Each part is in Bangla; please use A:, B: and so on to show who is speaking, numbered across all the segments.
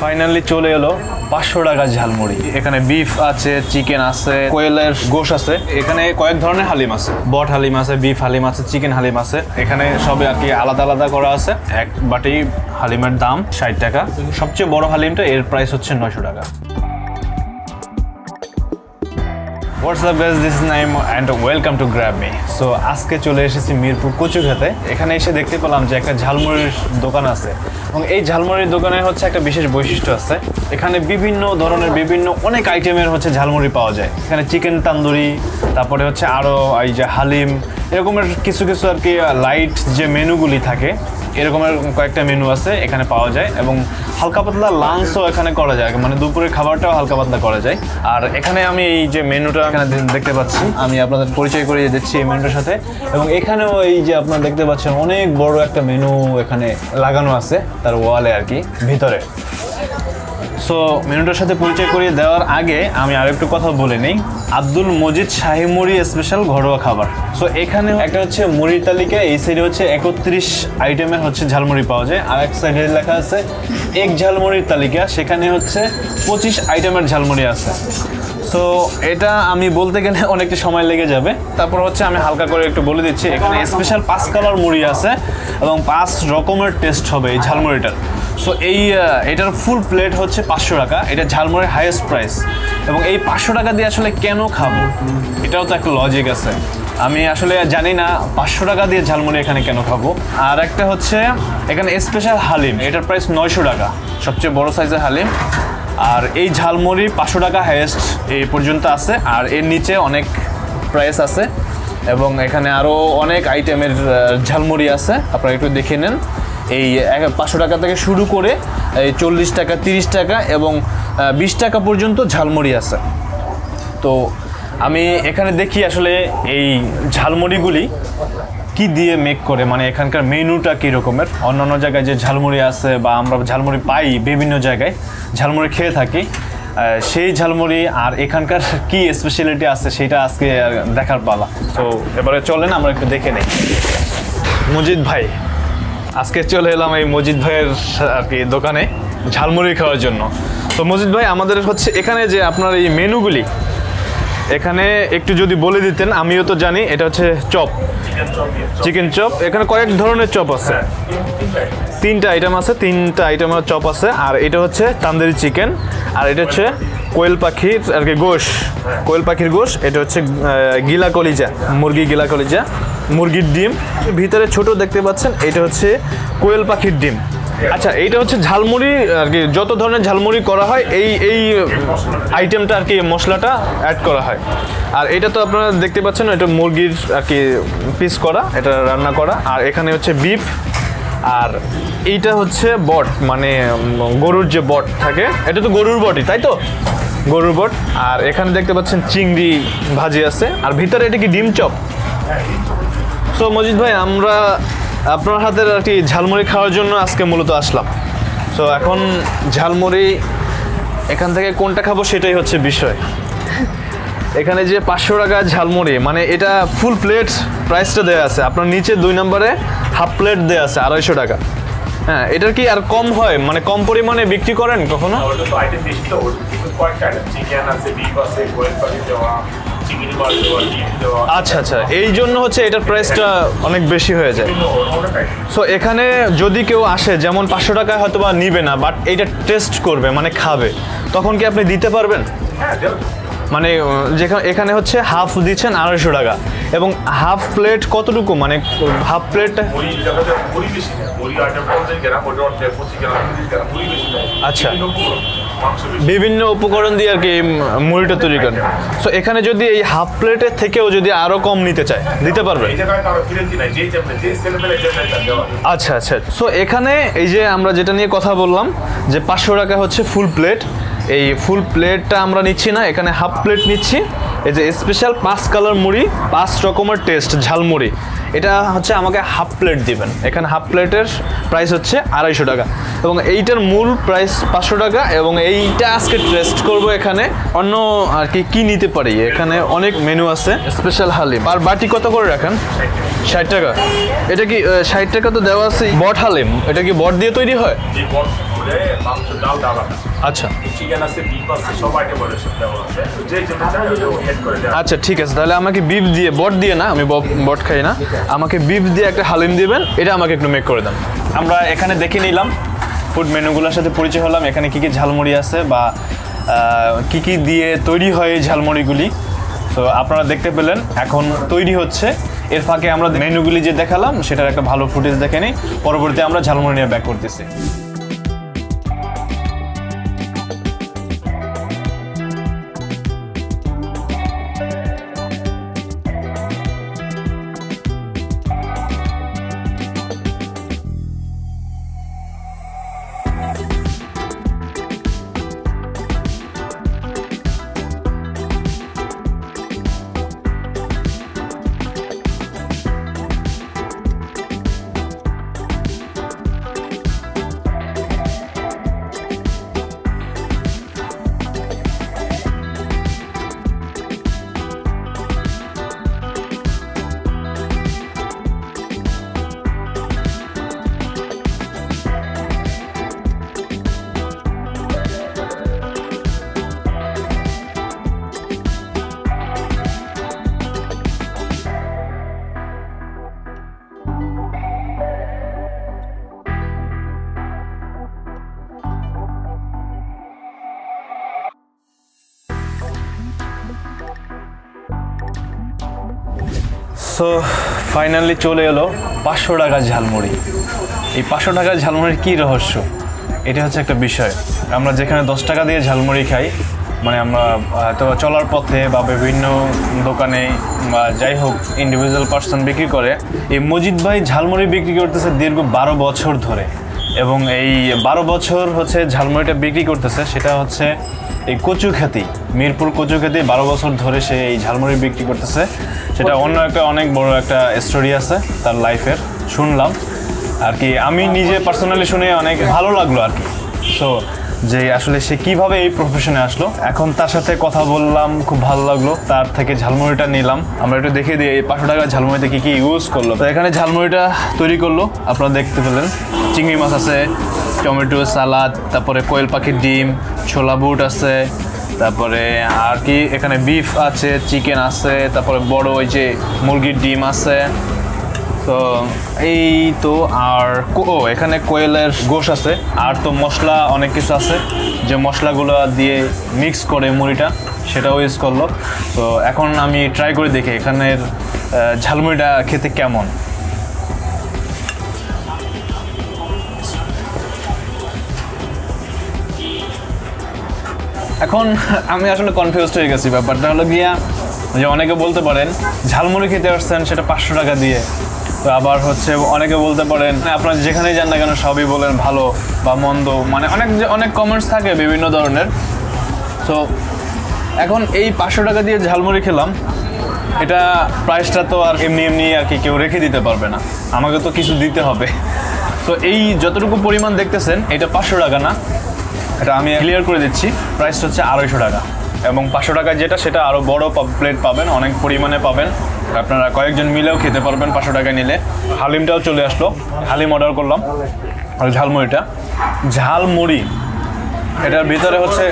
A: ফাইনালি চলে এলো 500 টাকার ঝালমুড়ি। এখানে বিফ আছে, চিকেন আছে, কোয়েলের গোশ আছে, এখানে কয়েক ধরনের হালিম আছে, বট হালিম আছে, বিফ হালিম আছে, চিকেন হালিম আছে। এখানে সবে আর কি আলাদা আলাদা করা আছে। এক বাটি হালিমের দাম 60 টাকা। সবচেয়ে বড় হালিমটা এর প্রাইস হচ্ছে 900 টাকা। What's up guys, this is Naim and welcome to Grab Me. So আজকে চলে এসেছি মিরপুর কচুঘাটে। এখানে এসে দেখতে পেলাম যে একটা ঝালমুড়ির দোকান আছে এবং এই ঝালমুড়ির দোকানে হচ্ছে একটা বিশেষ বৈশিষ্ট্য আছে। এখানে বিভিন্ন ধরনের অনেক আইটেমের হচ্ছে ঝালমুড়ি পাওয়া যায়। এখানে চিকেন তান্দুরি, তারপরে হচ্ছে আরও এই যে হালিম, এরকমের কিছু আর কি লাইট যে মেনুগুলি থাকে এরকমের কয়েকটা মেনু আছে এখানে পাওয়া যায় এবং হালকা পাতলা লাঞ্চও এখানে করা যায়, মানে দুপুরের খাবারটাও হালকা পাতলা করা যায়। আর এখানে আমি এই যে মেনুটা এখানে দেখতে পাচ্ছি, আমি আপনাদের পরিচয় করিয়ে দিচ্ছি এই মেনুটার সাথে। এবং এখানেও এই যে আপনারা দেখতে পাচ্ছেন অনেক বড় একটা মেনু এখানে লাগানো আছে তার ওয়ালে আর কি ভিতরে। সো মেনুটার সাথে পরিচয় করিয়ে দেওয়ার আগে আমি আরেকটু কথা বলে নিই। আব্দুল মজিদ শাহি মুড়ি স্পেশাল ঘরোয়া খাবার। সো এখানে একটা হচ্ছে মুড়ির তালিকা, এই সাইডে হচ্ছে 31 আইটেমের হচ্ছে ঝালমুড়ি পাওয়া যায়। আর এক সাইডে লেখা আছে এক ঝালমুড়ির তালিকা, সেখানে হচ্ছে 25 আইটেমের ঝালমুড়ি আছে। সো এটা আমি বলতে গেলে অনেকটা সময় লেগে যাবে। তারপর হচ্ছে আমি হালকা করে একটু বলে দিচ্ছি, এখানে স্পেশাল 5 কালার মুড়ি আছে এবং 5 রকমের টেস্ট হবে এই ঝালমুড়িটার। সো এটার ফুল প্লেট হচ্ছে 500 টাকা, এটা ঝালমুড়ির হাইয়েস্ট প্রাইস। এবং এই 500 টাকা দিয়ে আসলে কেন খাবো, এটাও তো একটা লজিক আছে। আমি আসলে জানি না 500 টাকা দিয়ে ঝালমুড়ি এখানে কেন খাবো। আর একটা হচ্ছে এখানে স্পেশাল হালিম, এটার প্রাইস 900 টাকা, সবচেয়ে বড় সাইজের হালিম। আর এই ঝালমুড়ি 500 টাকা হাইয়েস্ট এই পর্যন্ত আছে, আর এর নিচে অনেক প্রাইস আছে এবং এখানে আরও অনেক আইটেমের ঝালমুড়ি আছে, আপনারা একটু দেখে নেন। এই 500 টাকা থেকে শুরু করে এই 40 টাকা, 30 টাকা এবং 20 টাকা পর্যন্ত ঝালমুড়ি আছে। তো আমি এখানে দেখি আসলে এই ঝালমুড়িগুলি কি দিয়ে মেক করে, মানে এখানকার মেনুটা কী রকমের। অন্যান্য জায়গায় যে ঝালমুড়ি আছে বা আমরা ঝালমুড়ি পাই বিভিন্ন জায়গায়, ঝালমুড়ি খেয়ে থাকি, সেই ঝালমুড়ি আর এখানকার কি স্পেশালিটি আছে সেটা আজকে দেখার পালা। তো এবারে চলেন আমরা একটু দেখে নিই। মজিদ ভাই, আজকে চলে এলাম এই মজিদ ভাইয়ের আর কি দোকানে ঝালমুড়ি খাওয়ার জন্য। তো মজিদ ভাই, আমাদের হচ্ছে এখানে যে আপনার এই মেনুগুলি এখানে একটু যদি বলে দিতেন। আমিও তো জানি এটা হচ্ছে চপ, চিকেন চপ। এখানে কয়েক ধরনের চপ আছে, 3টা আইটেম আছে, 3টা আইটেমের চপ আছে। আর এটা হচ্ছে তান্দুরি চিকেন, আর এটা হচ্ছে কোয়েল পাখির আর কি গোশ, কোয়েল পাখির গোশ। এটা হচ্ছে গিলা কলিজা, মুরগি গিলা কলিজা, মুরগির ডিম। ভিতরে ছোট দেখতে পাচ্ছেন, এটা হচ্ছে কোয়েল পাখির ডিম। আচ্ছা, এইটা হচ্ছে ঝালমুড়ি আর কি, যত ধরনের ঝালমুড়ি করা হয় এই আইটেমটা আর কি মশলাটা অ্যাড করা হয়। আর এটা তো আপনারা দেখতে পাচ্ছেন, এটা মুরগির আর কি পিস করা, এটা রান্না করা। আর এখানে হচ্ছে বিফ, আর এইটা হচ্ছে বট, মানে গরুর যে বট থাকে, এটা তো গরুর বটই, তাই তো, গরুর বট। আর এখানে দেখতে পাচ্ছেন চিংড়ি ভাজি আছে, আর ভিতরে এটা কি ডিম চপ। সো মজিদ ভাই, আমরা আপনার হাতের আর কি ঝালমুড়ি খাওয়ার জন্য আজকে মূলত আসলাম। সো এখন ঝালমুড়ি এখান থেকে কোনটা খাবো সেটাই হচ্ছে বিষয়। এখানে যে 500 টাকা ঝালমুড়ি, মানে এটা ফুল প্লেট প্রাইসটা দেওয়া আছে, আপনার নিচে 2 নম্বরে হাফ প্লেট দেওয়া আছে 250 টাকা। হ্যাঁ, এটার কি আর কম হয়, মানে কম পরিমাণে বিক্রি করেন কখনো? আচ্ছা আচ্ছা, এই জন্য হচ্ছে এটার প্রাইসটা অনেক বেশি হয়ে যায়। সো এখানে যদি কেউ আসে, যেমন 500 টাকায় হয়তো বা নিবে না, বাট এটা টেস্ট করবে, মানে খাবে, তখন কি আপনি দিতে পারবেন? মানে যেখানে এখানে হচ্ছে হাফ দিচ্ছেন 250 টাকা, এবং হাফ প্লেট কতটুকু, মানে হাফ প্লেটটা আচ্ছা বিভিন্ন উপকরণ দিয়ে আর কি মুড়িটা তৈরি করেন। সো এখানে যদি এই হাফ প্লেটের থেকেও যদি আরো কম নিতে চায়, দিতে পারবে? আচ্ছা আচ্ছা। সো এখানে এই যে আমরা যেটা নিয়ে কথা বললাম যে 500 টাকা হচ্ছে ফুল প্লেট, এই ফুল প্লেটটা আমরা নিচ্ছি না, এখানে হাফ প্লেট নিচ্ছি। এই যে স্পেশাল 5 কালার মুড়ি, 5 রকমের টেস্ট ঝালমুড়ি, এটা হচ্ছে আমাকে হাফ প্লেট দিবেন। এখানে হাফ প্লেটের প্রাইস হচ্ছে 250 টাকা এবং এইটার মূল প্রাইস 500 টাকা এবং এইটা আজকে টেস্ট করব। এখানে অন্য আর কি নিতে পারি, এখানে অনেক মেনু আছে। স্পেশাল হালিম আর বাটি কত করে রাখেন? 60 টাকা। এটা কি 60 টাকা তো দেওয়া আছে। বট হালিম, এটা কি বট দিয়ে তৈরি হয়? আচ্ছা আচ্ছা ঠিক আছে, তাহলে আমাকে বিফ দিয়ে, বট দিয়ে না, আমি বট খাই না, আমাকে বিফ দিয়ে একটা হালিম দিবেন, এটা আমাকে একটু মেক করে দেন। আমরা এখানে দেখে নিলাম, ফুড মেনুগুলোর সাথে পরিচয় হলাম, এখানে কি কি ঝালমুড়ি আছে বা কি কি দিয়ে তৈরি হয় এই ঝালমুড়িগুলি। তো আপনারা দেখতে পেলেন, এখন তৈরি হচ্ছে। এর ফাঁকে আমরা মেনুগুলি যে দেখালাম সেটার একটা ভালো ফুটেজ দেখে নিই, পরবর্তীতে আমরা ঝালমুড়ি নিয়ে ব্যাক করতেছি। সো ফাইনালি চলে এলো 500 টাকার ঝালমুড়ি। এই 500 টাকার ঝালমুড়ির কী রহস্য, এটা হচ্ছে একটা বিষয়। আমরা যেখানে 10 টাকা দিয়ে ঝালমুড়ি খাই, মানে আমরা হয়তো চলার পথে বা বিভিন্ন দোকানে বা যাই হোক ইন্ডিভিজুয়াল পার্সন বিক্রি করে, এই মজিদ ভাই ঝালমুড়ি বিক্রি করতেছে দীর্ঘ 12 বছর ধরে। এবং এই 12 বছর হচ্ছে ঝালমুড়িটা বিক্রি করতেছে, সেটা হচ্ছে এই কচু খেতি, মিরপুর কচু খেতি 12 বছর ধরে সে এই ঝালমুড়ি বিক্রি করতেছে। সেটা অন্য একটা অনেক বড় একটা স্টোরি আছে তার লাইফের, শুনলাম আর কি। আমি নিজে পার্সোনালি শুনে অনেক ভালো লাগলো আর কি। সো যে আসলে সে কিভাবে এই প্রফেশনে আসলো, এখন তার সাথে কথা বললাম, খুব ভালো লাগলো। তার থেকে ঝালমুড়িটা নিলাম, আমরা একটু দেখে দিই এই 500 টাকার ঝালমুড়িতে কী কী ইউজ করলো। তো এখানে ঝালমুড়িটা তৈরি করলো, আপনারা দেখতে পেলেন। চিংড়ি মাছ আছে, টমেটো, সালাদ, তারপরে কোয়েল পাখির ডিম, ছোলা বুট আছে, তারপরে আর কি এখানে বিফ আছে, চিকেন আছে, তারপরে বড় ওই যে মুরগির ডিম আছে। তো এই তো আর এখানে কোয়েলের গোশ আছে, আর তো মশলা অনেক কিছু আছে, যে মশলাগুলো দিয়ে মিক্স করে মুড়িটা, সেটাও ইউজ করলো। তো এখন আমি ট্রাই করে দেখি এখানের ঝালমুড়িটা খেতে কেমন। এখন আমি আসলে কনফিউজড হয়ে গেছি। ব্যাপারটা হলো গিয়া যে অনেকে বলতে পারেন ঝালমুড়ি খেতে আসছেন সেটা 500 টাকা দিয়ে, তো আবার হচ্ছে অনেকে বলতে পারেন আপনারা যেখানেই যান না কেন সবই বলেন ভালো বা মন্দ, মানে অনেক কমেন্টস থাকে বিভিন্ন ধরনের। সো এখন এই 500 টাকা দিয়ে ঝালমুড়ি খেলাম, এটা প্রাইসটা তো আর এমনি আর কি কেউ রেখে দিতে পারবে না, আমাকে তো কিছু দিতে হবে। তো এই যতটুকু পরিমাণ দেখতেছেন এটা 500 টাকা না, এটা আমি ক্লিয়ার করে দিচ্ছি, প্রাইস হচ্ছে 250 টাকা। এবং 500 টাকা যেটা সেটা আরও বড় প্লেট পাবেন, অনেক পরিমাণে পাবেন, আপনারা কয়েকজন মিলেও খেতে পারবেন 500 টাকা নিলে। হালিমটাও চলে আসলো, হালিম অর্ডার করলাম। আর ঝালমুড়ি এটার ভিতরে হচ্ছে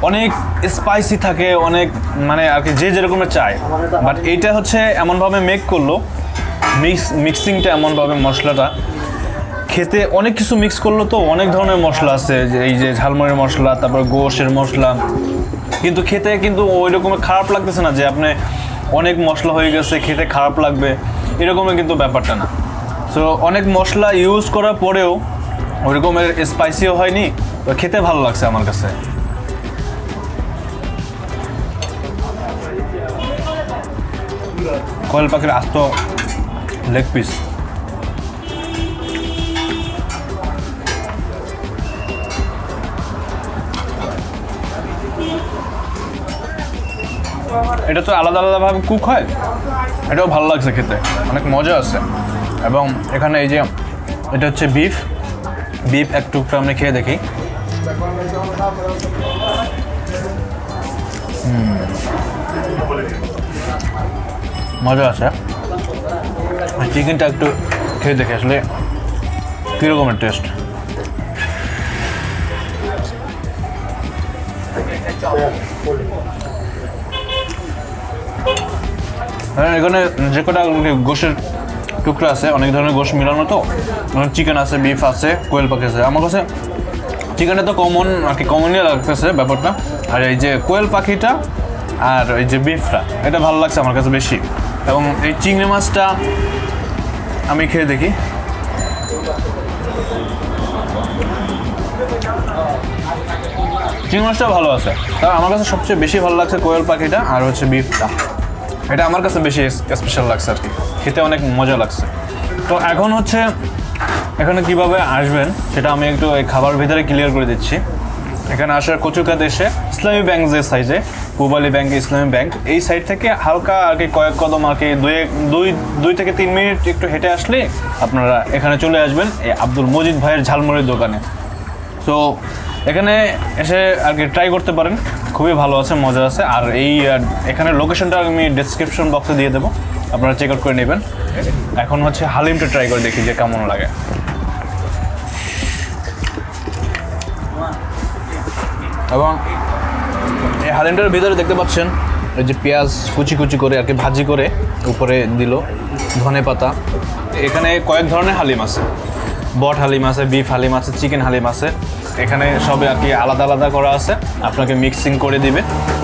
A: অনেক স্পাইসি থাকে, অনেক মানে আর কি যে যেরকমের চায়, বাট এইটা হচ্ছে এমনভাবে মেক করলো, মিক্সিংটা এমনভাবে, মশলাটা খেতে অনেক কিছু মিক্স করলো। তো অনেক ধরনের মশলা আছে, যে এই যে ঝালমুড়ির মশলা, তারপর গোশের মশলা, কিন্তু খেতে কিন্তু ওই রকমের খারাপ লাগতেছে না যে আপনি অনেক মশলা হয়ে গেছে খেতে খারাপ লাগবে, এরকমের কিন্তু ব্যাপারটা না। সো অনেক মশলা ইউজ করার পরেও ওই রকমের স্পাইসিও হয়নি, তো খেতে ভালো লাগছে আমার কাছে। কোয়েল পাখির আস্ত লেগ পিস, এটা তো আলাদা আলাদাভাবে কুক হয়, এটাও ভালো লাগছে খেতে, অনেক মজা আছে। এবং এখানে এই যে এটা হচ্ছে বিফ এক টুকরা আমি খেয়ে দেখি। মজা আছে। চিকেনটা একটু খেয়ে দেখি আসলে কীরকমের টেস্ট। এখানে যে কটা গোশের টুকরা আছে, অনেক ধরনের গোশ মিলানো, তো চিকেন আছে, বিফ আছে, কোয়েল পাখি আছে। আমার কাছে চিকেনটা তো কমন আর কি, কমনই লাগতেছে ব্যাপারটা। আর এই যে কোয়েল পাখিটা আর এই যে বিফটা, এটা ভালো লাগছে আমার কাছে বেশি। এবং এই চিংড়ি মাছটা আমি খেয়ে দেখি। চিংড়ি মাছটা ভালো আছে, তার আমার কাছে সবচেয়ে বেশি ভালো লাগছে কোয়েল পাখিটা আর হচ্ছে বিফটা। এটা আমার কাছে বেশি স্পেশাল লাগছে আর কি, খেতে অনেক মজা লাগছে। তো এখন হচ্ছে এখানে কিভাবে আসবেন সেটা আমি একটু এই খাবার ভিতরে ক্লিয়ার করে দিচ্ছি। এখানে আসার কচুকাতে এসে ইসলামী ব্যাংক যে সাইজে, পূবালী ব্যাংক, ইসলামী ব্যাংক, এই সাইড থেকে হালকা আর কি কয়েক কদম আর কি 2 থেকে 3 মিনিট একটু হেঁটে আসলে আপনারা এখানে চলে আসবেন এই আব্দুল মজিদ ভাইয়ের ঝালমুড়ির দোকানে। সো এখানে এসে আর কি ট্রাই করতে পারেন, খুবই ভালো আছে, মজা আছে। আর এই এখানে লোকেশনটা আমি ডেসক্রিপশন বক্সে দিয়ে দেবো, আপনারা চেক আউট করে নেবেন। এখন হচ্ছে হালিমটা ট্রাই করে দেখি যে কেমন লাগে। এবং এই হালিমটার ভিতরে দেখতে পাচ্ছেন এই যে পেঁয়াজ কুচি কুচি করে আর কি ভাজি করে উপরে দিল, ধনে পাতা। এখানে কয়েক ধরনের হালিম আছে, বট হালিম আছে, বিফ হালিম আছে, চিকেন হালিম আছে। এখানে সবে আর কি আলাদা আলাদা করা আছে, আপনাকে মিক্সিং করে দিবে।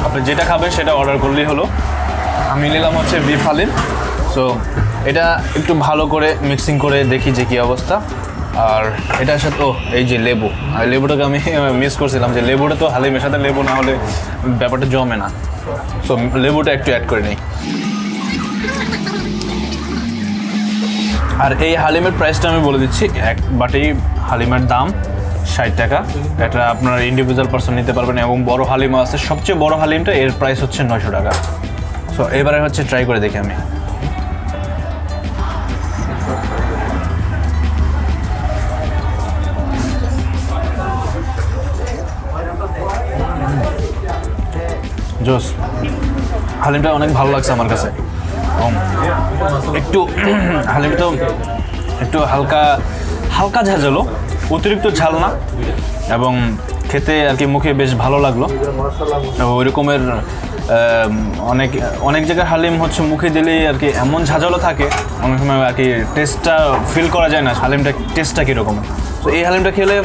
A: আপনি যেটা খাবেন সেটা অর্ডার করলেই হলো। আমি নিলাম হচ্ছে বিফ হালিম। সো এটা একটু ভালো করে মিক্সিং করে দেখি যে কী অবস্থা। আর এটার সাথে এই যে লেবু, আর লেবুটাকে আমি মিস করছিলাম, যে লেবুটা তো হালিমের সাথে লেবু না হলে ব্যাপারটা জমে না। সো লেবুটা একটু অ্যাড করে নিই। আর এই হালিমের প্রাইসটা আমি বলে দিচ্ছি। এক বাটি হালিমের দাম 60 টাকা। এটা আপনার ইন্ডিভিজুয়াল পার্সন নিতে পারবেন। এবং বড় হালিমও আছে, সবচেয়ে বড় হালিমটা এর প্রাইস হচ্ছে 900 টাকা। সো এবারে হচ্ছে ট্রাই করে দেখি আমি। জোস, হালিমটা অনেক ভালো লাগছে আমার কাছে। একটু হালিমটা তো একটু হালকা হালকা ঝাঁঝালো, অতিরিক্ত ঝাল না, এবং খেতে আর কি মুখে বেশ ভালো লাগলো। ওই রকমের অনেক অনেক জায়গায় হালিম হচ্ছে মুখে দিলেই আর কি এমন ঝাঁঝালো থাকে, অনেক সময় আর কি টেস্টটা ফিল করা যায় না হালিমটা টেস্টটা কীরকম। তো এই হালিমটা খেলে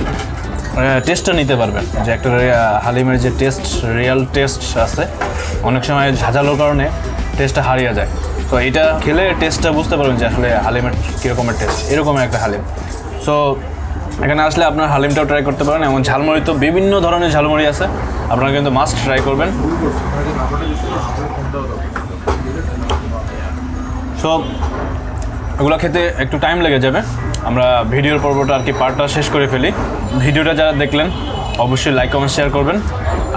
A: টেস্টটা নিতে পারবেন, যে একটা হালিমের যে টেস্ট, রিয়েল টেস্ট আছে, অনেক সময় ঝাঁঝালোর কারণে টেস্টটা হারিয়ে যায়। তো এটা খেলে টেস্টটা বুঝতে পারবেন যে আসলে হালিমের কীরকমের টেস্ট, এরকমের একটা হালিম। সো এখানে আসলে আপনার হালিমটাও ট্রাই করতে পারেন। এবং ঝালমুড়ি তো বিভিন্ন ধরনের ঝালমুড়ি আছে, আপনারা কিন্তু মাস্ট ট্রাই করবেন। সো এগুলো খেতে একটু টাইম লেগে যাবে, আমরা ভিডিওর পর্বটা আর কি পার্টটা শেষ করে ফেলি। ভিডিওটা যারা দেখলেন অবশ্যই লাইক কমেন্ট শেয়ার করবেন।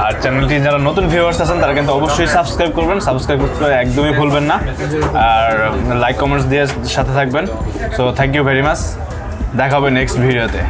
A: আর চ্যানেলটি যারা নতুন ভিউয়ার্স আছেন তারা কিন্তু অবশ্যই সাবস্ক্রাইব করবেন, সাবস্ক্রাইব করতে একদমই ভুলবেন না। আর লাইক কমেন্টস দিয়ে সাথে থাকবেন। So thank you very much, দেখা হবে নেক্সট ভিডিওতে।